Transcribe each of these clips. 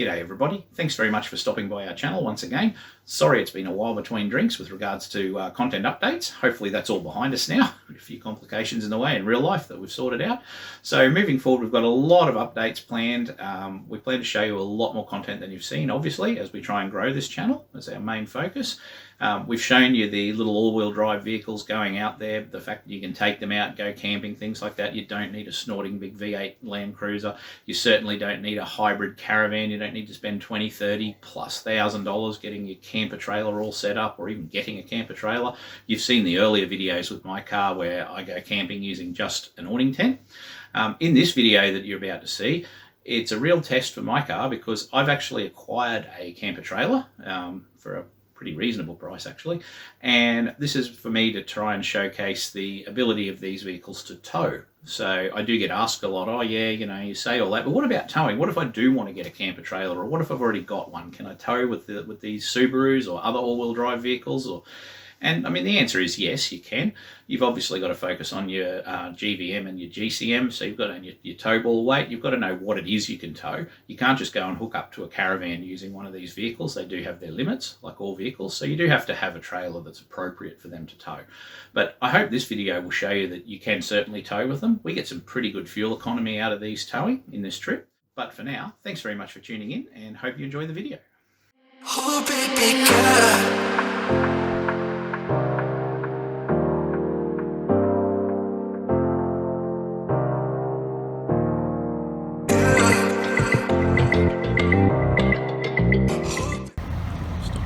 G'day everybody, thanks very much for stopping by our channel once again. Sorry it's been a while between drinks with regards to content updates. Hopefully that's all behind us now. A few complications in the way in real life that we've sorted out. So moving forward, we've got a lot of updates planned. We plan to show you a lot more content than you've seen, obviously, as we try and grow this channel. That's our main focus. We've shown you the little all-wheel drive vehicles going out there, the fact that you can take them out, go camping, things like that. You don't need a snorting big V8 Land Cruiser. You certainly don't need a hybrid caravan. You don't need to spend $20, $30 plus $1,000 getting your camper trailer all set up, or even getting a camper trailer. You've seen the earlier videos with my car where I go camping using just an awning tent. In this video that you're about to see, it's a real test for my car because I've actually acquired a camper trailer for a pretty reasonable price actually, and this is for me to try and showcase the ability of these vehicles to tow. So I do get asked a lot, oh yeah, you know, you say all that, but what about towing? What if I do want to get a camper trailer, or what if I've already got one? Can I tow with these Subarus or other all-wheel drive vehicles? And I mean, the answer is yes, you can. You've obviously got to focus on your GVM and your GCM. So you've got your tow ball weight. You've got to know what it is you can tow. You can't just go and hook up to a caravan using one of these vehicles. They do have their limits, like all vehicles. So you do have to have a trailer that's appropriate for them to tow. But I hope this video will show you that you can certainly tow with them. We get some pretty good fuel economy out of these towing in this trip. But for now, thanks very much for tuning in and hope you enjoy the video. Oh, baby girl.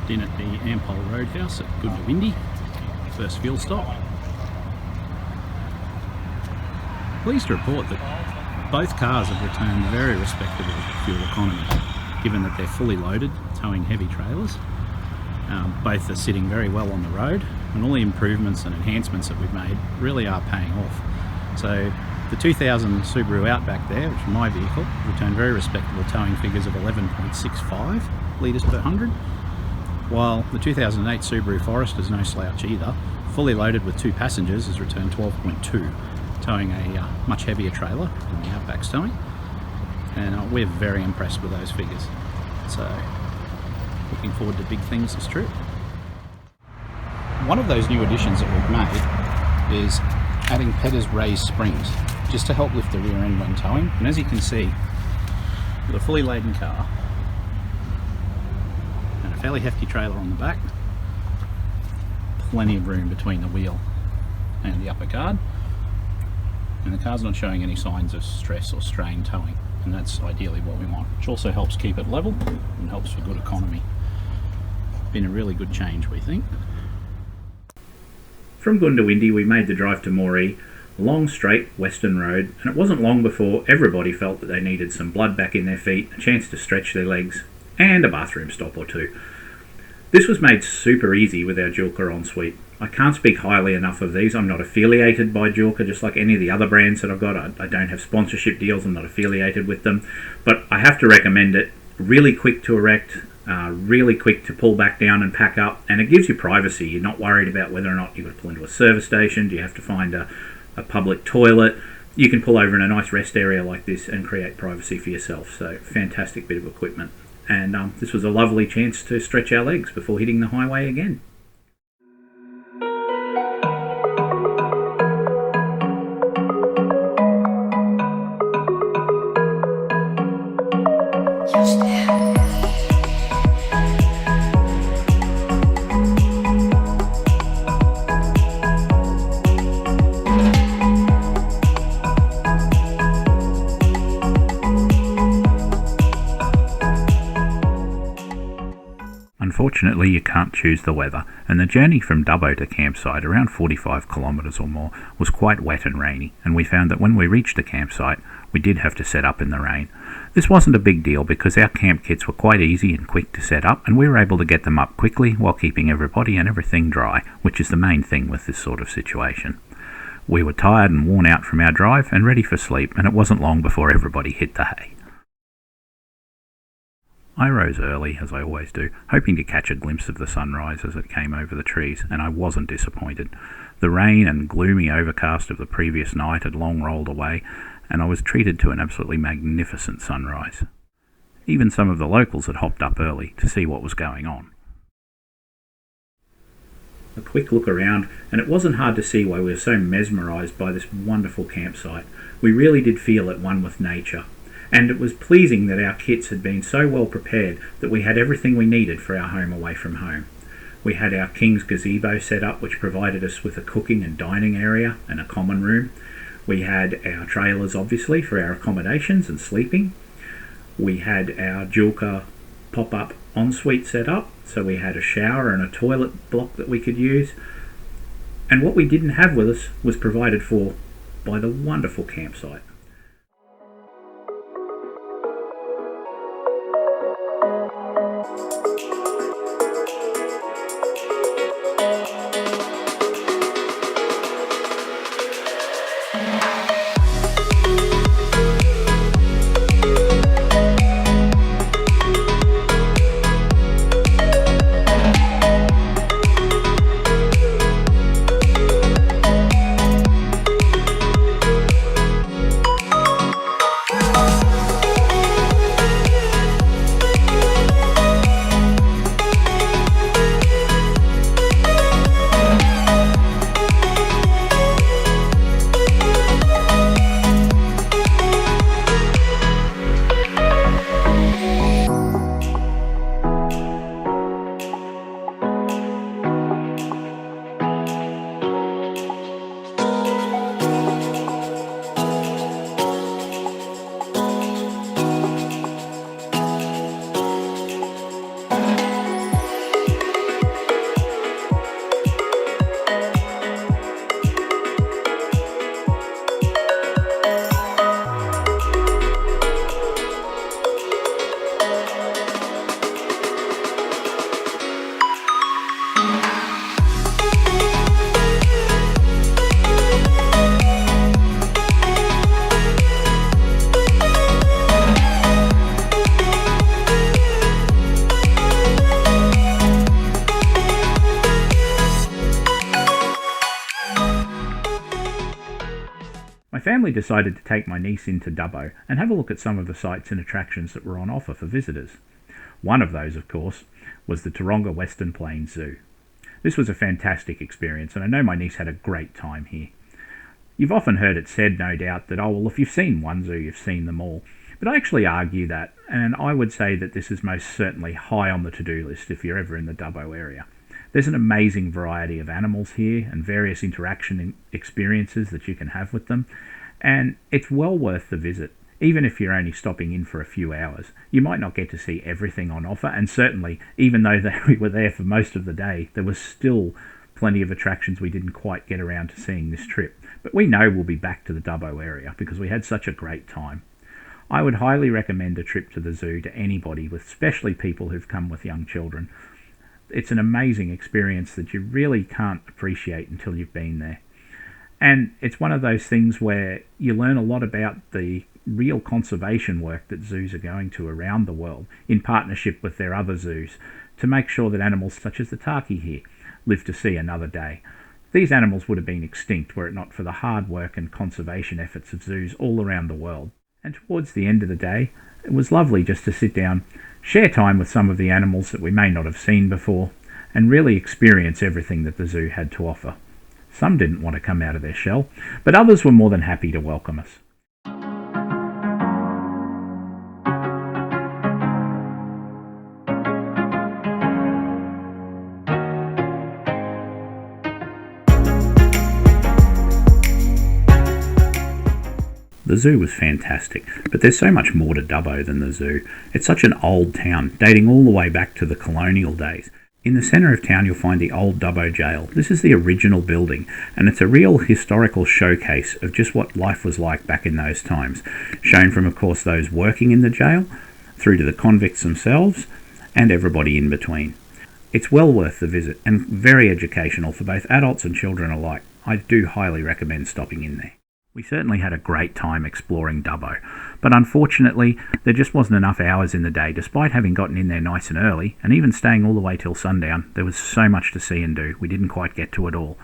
In at the Ampol Roadhouse at Dubbo, first fuel stop. Pleased to report that both cars have returned very respectable fuel economy, given that they're fully loaded, towing heavy trailers. Both are sitting very well on the road, and all the improvements and enhancements that we've made really are paying off. So the 2000 Subaru Outback there, which is my vehicle, returned very respectable towing figures of 11.65 litres per 100. While the 2008 Subaru Forester is no slouch either, fully loaded with 2 passengers has returned 12.2, towing a much heavier trailer than the Outback's towing, and we're very impressed with those figures. So, looking forward to big things this trip. One of those new additions that we've made is adding Petter's raised springs, just to help lift the rear end when towing. And as you can see, with a fully laden car, fairly hefty trailer on the back, plenty of room between the wheel and the upper guard, and the car's not showing any signs of stress or strain towing, and that's ideally what we want, which also helps keep it level and helps for good economy. Been a really good change, we think. From Goondiwindi we made the drive to Moree, a long straight western road, and it wasn't long before everybody felt that they needed some blood back in their feet, a chance to stretch their legs, and a bathroom stop or two. This was made super easy with our Dualca ensuite. I can't speak highly enough of these. I'm not affiliated by Dualca, just like any of the other brands that I've got. I don't have sponsorship deals, I'm not affiliated with them, but I have to recommend it. Really quick to erect, really quick to pull back down and pack up, and it gives you privacy. You're not worried about whether or not you've got to pull into a service station, do you have to find a public toilet. You can pull over in a nice rest area like this and create privacy for yourself. So fantastic bit of equipment. And this was a lovely chance to stretch our legs before hitting the highway again. Unfortunately, you can't choose the weather, and the journey from Dubbo to campsite, around 45 kilometres or more, was quite wet and rainy, and we found that when we reached the campsite, we did have to set up in the rain. This wasn't a big deal because our camp kits were quite easy and quick to set up, and we were able to get them up quickly while keeping everybody and everything dry, which is the main thing with this sort of situation. We were tired and worn out from our drive and ready for sleep, and it wasn't long before everybody hit the hay. I rose early, as I always do, hoping to catch a glimpse of the sunrise as it came over the trees, and I wasn't disappointed. The rain and gloomy overcast of the previous night had long rolled away, and I was treated to an absolutely magnificent sunrise. Even some of the locals had hopped up early to see what was going on. A quick look around, and it wasn't hard to see why we were so mesmerised by this wonderful campsite. We really did feel at one with nature, and it was pleasing that our kits had been so well prepared that we had everything we needed for our home away from home. We had our King's gazebo set up, which provided us with a cooking and dining area and a common room. We had our trailers, obviously, for our accommodations and sleeping. We had our A.A.D.C.O.A pop-up ensuite set up, so we had a shower and a toilet block that we could use. And what we didn't have with us was provided for by the wonderful campsite. My family decided to take my niece into Dubbo and have a look at some of the sites and attractions that were on offer for visitors. One of those, of course, was the Taronga Western Plains Zoo. This was a fantastic experience, and I know my niece had a great time here. You've often heard it said, no doubt, that, oh, well, if you've seen one zoo, you've seen them all. But I actually argue that, and I would say that this is most certainly high on the to-do list if you're ever in the Dubbo area. There's an amazing variety of animals here and various interaction experiences that you can have with them, and it's well worth the visit, even if you're only stopping in for a few hours. You might not get to see everything on offer, and certainly, even though we were there for most of the day, there was still plenty of attractions we didn't quite get around to seeing this trip. But we know we'll be back to the Dubbo area because we had such a great time. I would highly recommend a trip to the zoo to anybody, especially people who've come with young children. It's an amazing experience that you really can't appreciate until you've been there. And it's one of those things where you learn a lot about the real conservation work that zoos are going to around the world in partnership with their other zoos to make sure that animals such as the turkey here live to see another day. These animals would have been extinct were it not for the hard work and conservation efforts of zoos all around the world. And towards the end of the day, it was lovely just to sit down, share time with some of the animals that we may not have seen before, and really experience everything that the zoo had to offer. Some didn't want to come out of their shell, but others were more than happy to welcome us. The zoo was fantastic, but there's so much more to Dubbo than the zoo. It's such an old town, dating all the way back to the colonial days. In the centre of town you'll find the old Dubbo jail. This is the original building, and it's a real historical showcase of just what life was like back in those times, shown from, of course, those working in the jail, through to the convicts themselves, and everybody in between. It's well worth the visit, and very educational for both adults and children alike. I do highly recommend stopping in there. We certainly had a great time exploring Dubbo, but unfortunately there just wasn't enough hours in the day. Despite having gotten in there nice and early, and even staying all the way till sundown, there was so much to see and do, we didn't quite get to it all.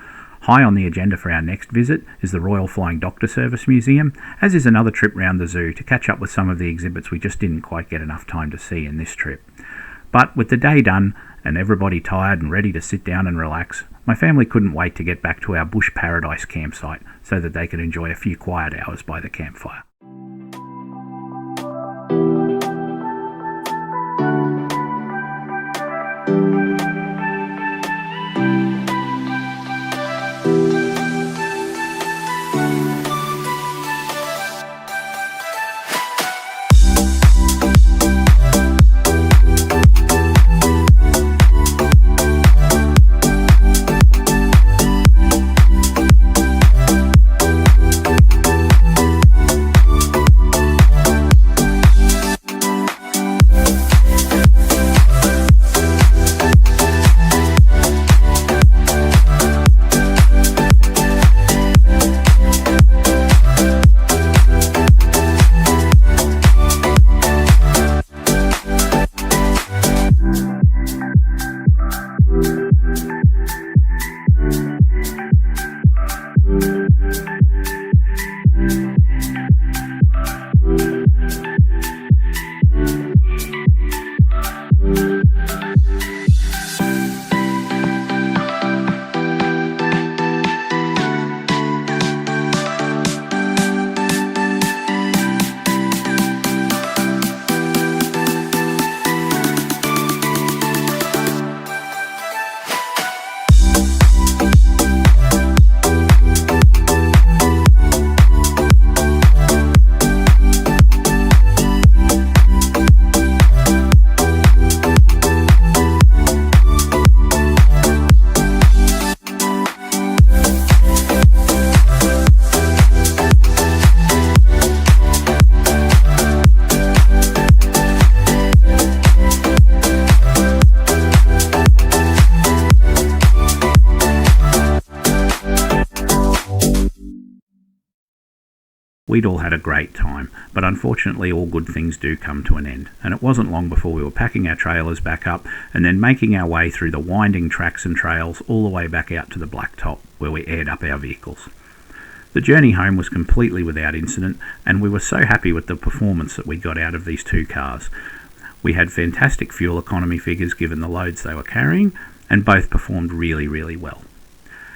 High on the agenda for our next visit is the Royal Flying Doctor Service Museum, as is another trip round the zoo to catch up with some of the exhibits we just didn't quite get enough time to see in this trip. But with the day done and everybody tired and ready to sit down and relax, my family couldn't wait to get back to our bush paradise campsite so that they could enjoy a few quiet hours by the campfire. We'd all had a great time, but unfortunately all good things do come to an end, and it wasn't long before we were packing our trailers back up and then making our way through the winding tracks and trails all the way back out to the blacktop where we aired up our vehicles. The journey home was completely without incident, and we were so happy with the performance that we got out of these two cars. We had fantastic fuel economy figures given the loads they were carrying, and both performed really, really well.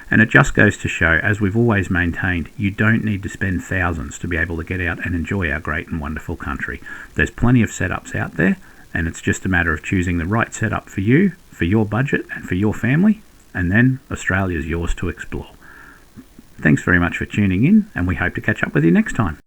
And it just goes to show, as we've always maintained, you don't need to spend thousands to be able to get out and enjoy our great and wonderful country. There's plenty of setups out there, and it's just a matter of choosing the right setup for you, for your budget and for your family, and then Australia's yours to explore. Thanks very much for tuning in, and we hope to catch up with you next time.